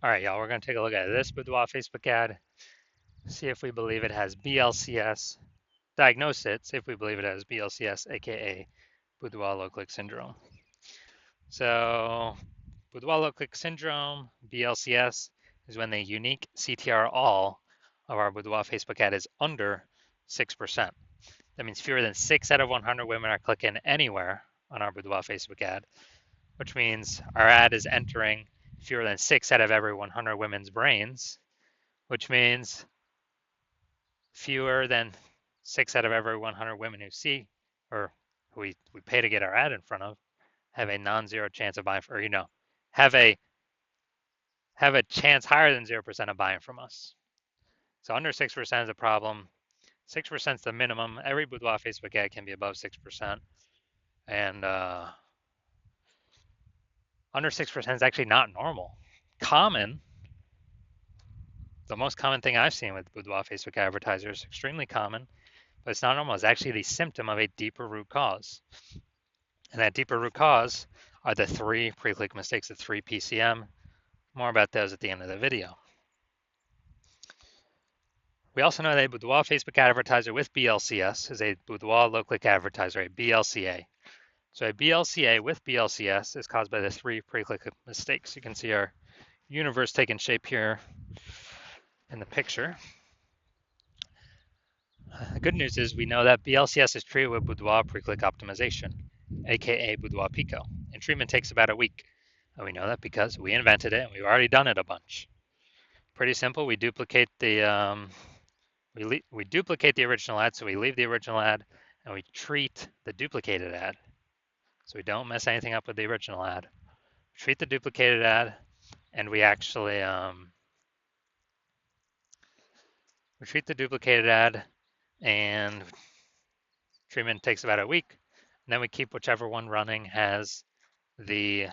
All right, y'all, we're going to take a look at this boudoir Facebook ad, see if we believe it has BLCS, diagnose it, see if we believe it has BLCS, aka boudoir low click syndrome. So, boudoir low click syndrome, BLCS, is when the unique CTR all of our boudoir Facebook ad is under 6%. That means fewer than 6 out of 100 women are clicking anywhere on our boudoir Facebook ad, which means our ad is entering fewer than 6 out of every 100 women's brains, which means fewer than 6 out of every 100 women who see or who we pay to get our ad in front of have a non-zero chance of buying, or have a chance higher than 0% of buying from us. So under 6% is a problem. 6% is the minimum. Every boudoir Facebook ad can be above 6%, and under 6% is actually not normal. Common, the most common thing I've seen with boudoir Facebook advertisers, extremely common, but it's not normal. It's actually the symptom of a deeper root cause. And that deeper root cause are the 3 pre-click mistakes, the 3 PCM. More about those at the end of the video. We also know that a boudoir Facebook advertiser with BLCS is a boudoir low-click advertiser, a BLCA. So a BLCA with BLCS is caused by the 3 pre-click mistakes. You can see our universe taking shape here in the picture. The good news is we know that BLCS is treated with boudoir pre-click optimization, aka boudoir Pico, and treatment takes about a week. And we know that because we invented it and we've already done it a bunch. Pretty simple. We duplicate the we duplicate the original ad, so we leave the original ad and we treat the duplicated ad. So we don't mess anything up with the original ad. We treat the duplicated ad, and we actually treat the duplicated ad, and treatment takes about a week. And then we keep whichever one running has the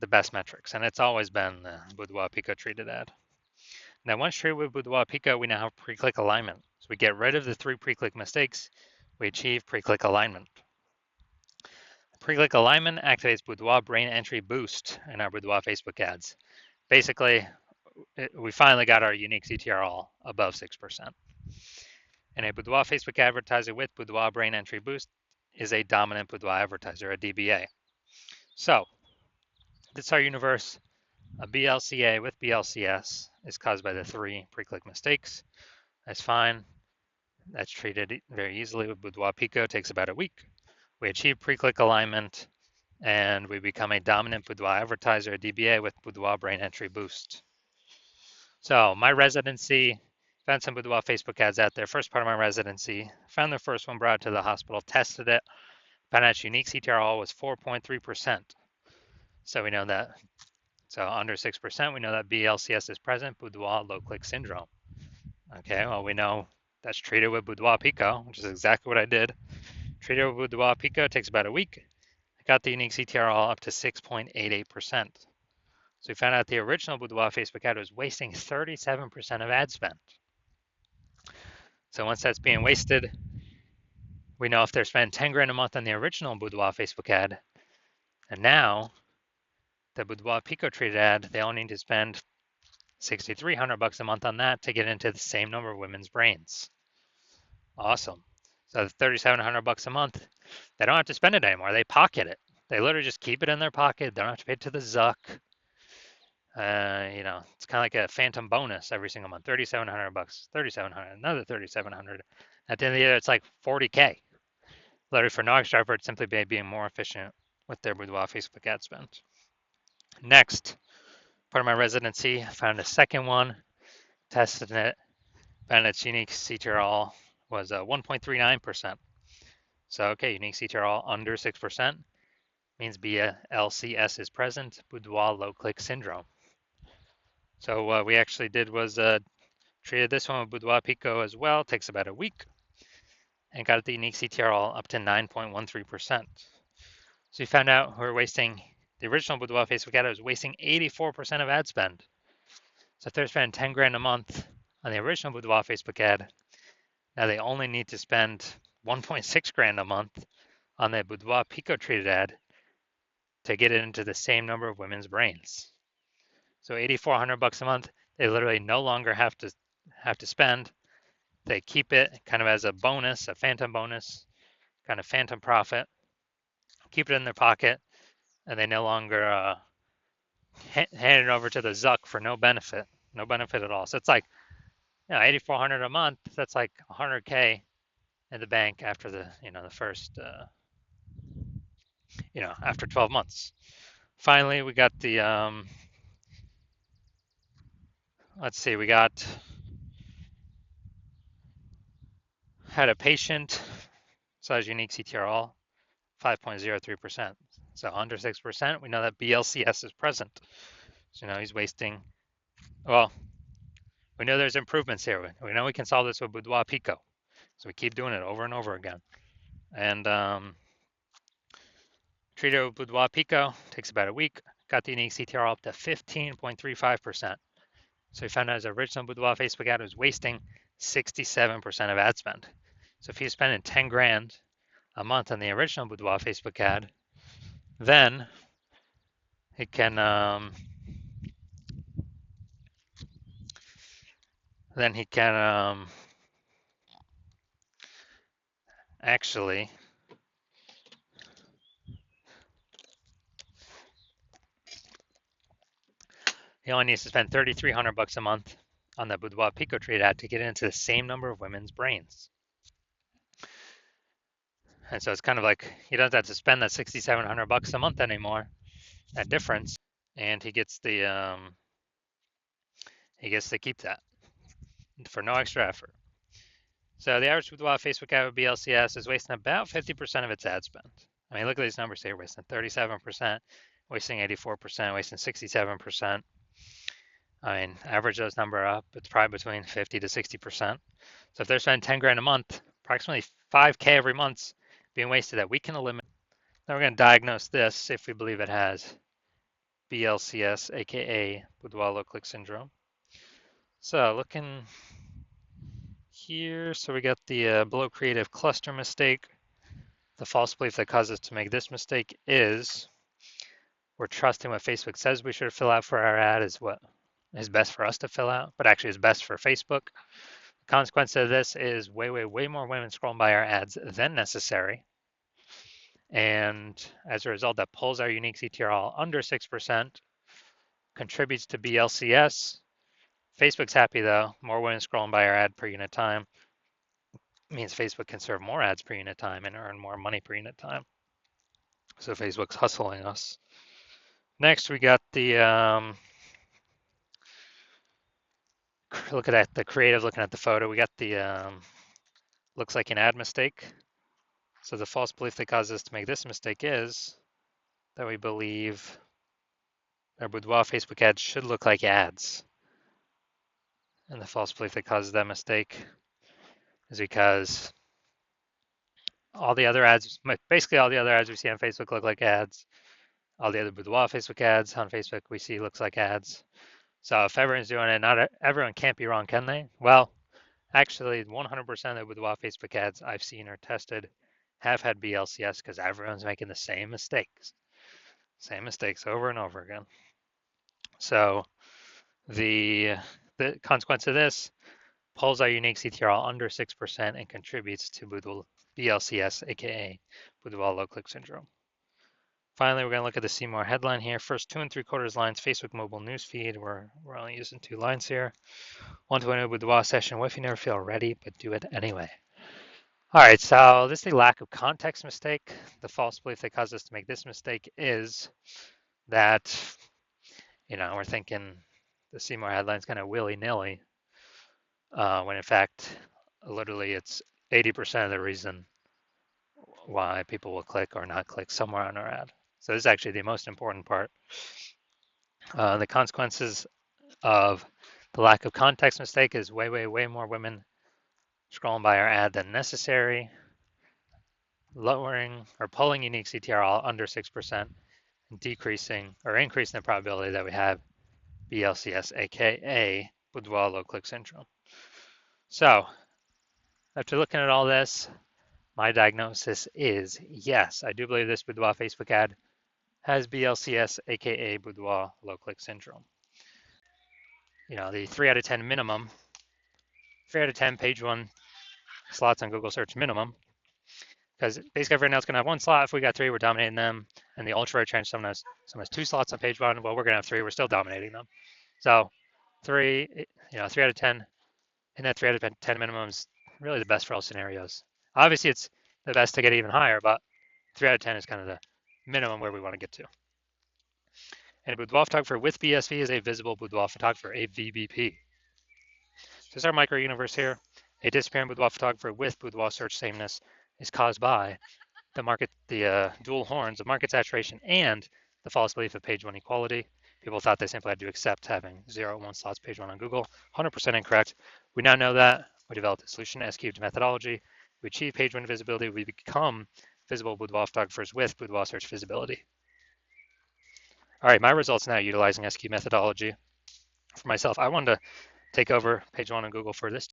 best metrics, and it's always been the boudoir Pico treated ad. Now, once treated with boudoir Pico, we now have pre-click alignment. So we get rid of the 3 pre-click mistakes. We achieve pre-click alignment. Pre-click alignment activates boudoir brain entry boost in our boudoir Facebook ads. Basically, we finally got our unique CTR all above 6%. And a boudoir Facebook advertiser with boudoir brain entry boost is a dominant boudoir advertiser, a DBA. So, this is our universe. A BLCA with BLCS is caused by the 3 pre-click mistakes. That's fine. That's treated very easily with boudoir Pico. It takes about a week. We achieve pre-click alignment, and we become a dominant boudoir advertiser, a DBA with boudoir brain entry boost. So my residency, found some boudoir Facebook ads out there. First part of my residency, found the first one, brought it to the hospital, tested it, found out its unique CTR was 4.3%. So we know that, so under 6%, we know that BLCS is present, boudoir low click syndrome. Okay, well, we know that's treated with boudoir Pico, which is exactly what I did. Treated with boudoir Pico, takes about a week. I got the unique CTR up to 6.88%. So we found out the original boudoir Facebook ad was wasting 37% of ad spend. So once that's being wasted, we know if they're spending 10 grand a month on the original boudoir Facebook ad, and now the boudoir Pico treated ad, they only need to spend $6,300 a month on that to get into the same number of women's brains. Awesome. So the $3,700 a month, they don't have to spend it anymore. They pocket it. They literally just keep it in their pocket. They don't have to pay it to the Zuck. It's kind of like a phantom bonus every single month. $3,700, $3,700, another $3,700. At the end of the year, it's like $40K. Literally for no extra effort, simply by being more efficient with their boudoir Facebook ad spend. Next, part of my residency, I found a second one, tested it, found its unique CTR all was 1.39%. So, okay, unique CTR all under 6% means BLCS is present, boudoir low click syndrome. So what we actually did was treated this one with boudoir Pico as well. Takes about a week, and got the unique CTR all up to 9.13%. So we found out we're wasting, the original boudoir Facebook ad was wasting 84% of ad spend. So if they're spending 10 grand a month on the original boudoir Facebook ad, now they only need to spend 1.6 grand a month on the boudoir Pico treated ad to get it into the same number of women's brains. So $8,400 a month, they literally no longer have to spend. They keep it kind of as a bonus, a phantom bonus, kind of phantom profit. Keep it in their pocket, and they no longer hand it over to the Zuck for no benefit at all. So it's like, 8,400 a month. That's like 100K in the bank after the first, after 12 months. Finally, we got the let's see, we had a patient size unique CTRL 5.03%. So under 6%, we know that BLCS is present. So he's wasting. Well, we know there's improvements here. We know we can solve this with Boudoir Pico. So we keep doing it over and over again. And treated with Boudoir Pico takes about a week. Got the unique CTR up to 15.35%. So we found out his original Boudoir Facebook ad was wasting 67% of ad spend. So if he's spending 10 grand a month on the original Boudoir Facebook ad, then he can actually he only needs to spend $3,300 a month on the Boudoir Pico trade ad to get into the same number of women's brains. And so it's kind of like he doesn't have to spend that $6,700 a month anymore, that difference, and he gets to keep that for no extra effort. So the average Boudoir Facebook ad with BLCS is wasting about 50% of its ad spend. I mean, look at these numbers here: wasting 37%, wasting 84%, wasting 67%. I mean, average those number up, it's probably between 50 to 60%. So if they're spending 10 grand a month, approximately 5K every month being wasted that we can eliminate. Now we're going to diagnose this if we believe it has BLCS, aka Boudoir low click syndrome. So looking here, so we got the below creative cluster mistake. The false belief that causes us to make this mistake is we're trusting what Facebook says we should fill out for our ad is what is best for us to fill out, but actually is best for Facebook. The consequence of this is way more women scrolling by our ads than necessary. And as a result, that pulls our unique CTRL under 6%, contributes to BLCS. Facebook's happy though. More women scrolling by our ad per unit time means Facebook can serve more ads per unit time and earn more money per unit time. So Facebook's hustling us. Next, we got the looking at the creative, looking at the photo. We got the looks like an ad mistake. So the false belief that causes us to make this mistake is that we believe our Boudoir Facebook ads should look like ads. And the false belief that causes that mistake is because all the other ads, basically all the other ads we see on Facebook look like ads. All the other Boudoir Facebook ads on Facebook we see looks like ads. So if everyone's doing it, not everyone can't be wrong, can they? Well, actually 100% of Boudoir Facebook ads I've seen or tested have had BLCS because everyone's making the same mistakes over and over again. So the consequence of this pulls our unique CTRL under 6% and contributes to BLCS, aka Boudoir low click syndrome. Finally, we're going to look at the see more headline here. First 2 3/4 lines, Facebook mobile newsfeed. We're only using 2 lines here. 120 Boudoir session. What if you never feel ready, but do it anyway? All right, so this is a lack of context mistake. The false belief that caused us to make this mistake is that, we're thinking the see more headline's kind of willy-nilly, when in fact, literally it's 80% of the reason why people will click or not click somewhere on our ad. So this is actually the most important part. The consequences of the lack of context mistake is way more women scrolling by our ad than necessary, lowering or pulling unique CTRL under 6%, and decreasing or increasing the probability that we have BLCS, aka Boudoir low click syndrome. So after looking at all this, my diagnosis is yes, I do believe this Boudoir Facebook ad has BLCS, aka Boudoir low click syndrome. the 3 out of 10 minimum, 3 out of 10 page one slots on Google search minimum, because basically everyone else can have one slot. If we got 3, we're dominating them. And the ultra range, someone has 2 slots on page one. Well, we're going to have 3. We're still dominating them. So 3, 3 out of 10, and that 3 out of 10 minimum is really the best for all scenarios. Obviously, it's the best to get even higher, but 3 out of 10 is kind of the minimum where we want to get to. And a boudoir photographer with BSV is a visible boudoir photographer, a VBP. So this is our micro universe here. A disappearing boudoir photographer with boudoir search sameness is caused by the dual horns of market saturation and the false belief of page one equality. People thought they simply had to accept having 0 and 1 slots page one on Google. 100% incorrect. We now know that. We developed a solution to S-cubed methodology. We achieve page one visibility. We become visible boudoir photographers with boudoir search visibility. All right, my results now utilizing S-cubed methodology. For myself, I wanted to take over page one on Google for this